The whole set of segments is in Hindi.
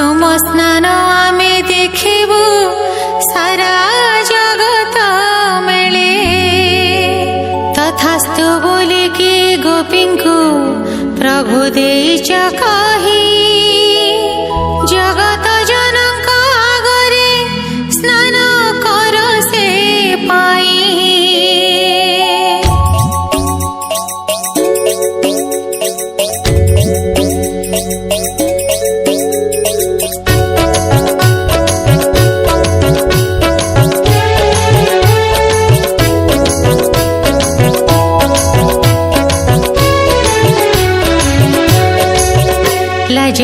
तुम स्नान आमे देखिबु सारा जगत मेले तथास्तु बोलिकी गोपींकु प्रभु देइच कही जगत जनक आगरे स्नान कर से पाई। लाज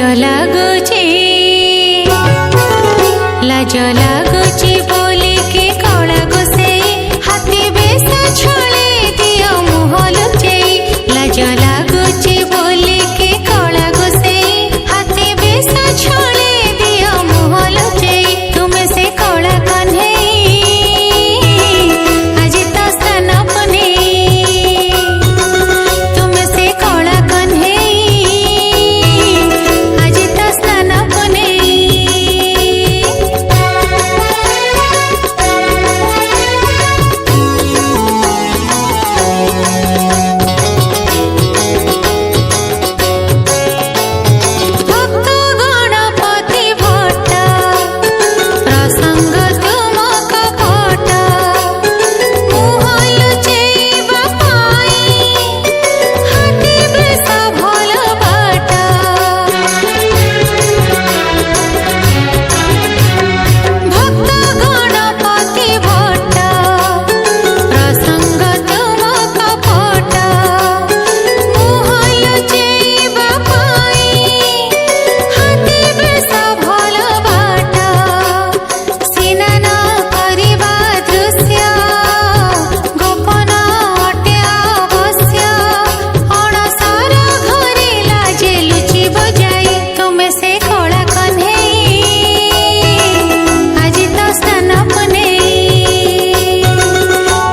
लागुची बोली के कला गोसेई हाथी बेस छले दियो मुह लुचेई। लाज लागुची बोली के कला गोसेई हाथी बेस छले दियो मुह लुचेई। तुमे से कला कन्हेई आज तो स्नान पुनेई। तुमे से कला कन्हेई आज तो स्नान पुनेई। भक्त गणपति भट्ट प्रसंग तुम कपट मुह लुचेइबा पाई हाथी बेस भल बाट। भक्त गणपति भट्ट प्रसंग तुम कपट मुह लुचेइबा पाई हाथी बेस भल बाट। स्नान करिबा दृश्य गोपन अटे अवश्य अणसर घरे लाजे लुचिब जाई। तुमे से कला कन्हेई आज तो स्नान पुनेई।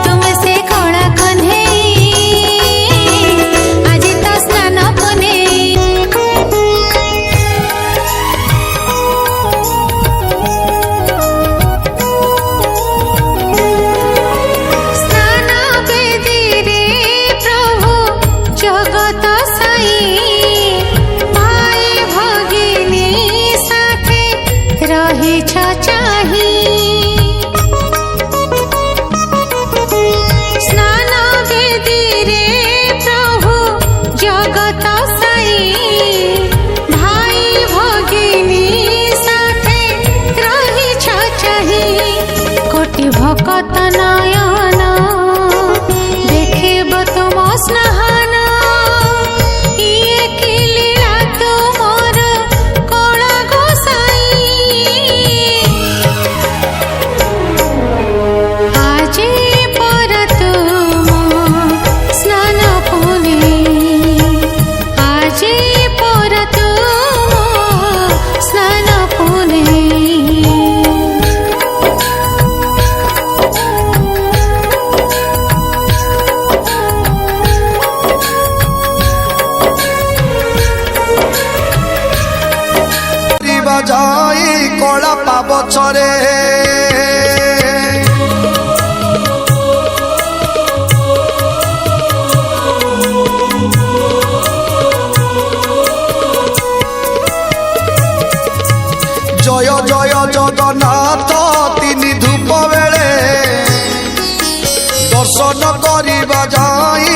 तुमे से कला कन्हेई आज तो स्नान पुनेई। स्नान बेदी रे प्रभु जगत साई भाई भगिनी साथे रहिछ चाही। स्नान बेदी रे प्रभु जगत साई भाई भगिनी साथे रहिछ चाही। कोटि भकत नयन देखिब तुम स्नान इए कि लीला तुमर कला गोसाई। आजे पर तुम स्नान पुनेई। आजे पर तुम स्नान पुनेई। যাই কলা পাবছরে জয় জয় জগন্নাথ তিনি ধূপ বেড়ে দর্শন করিবা যাই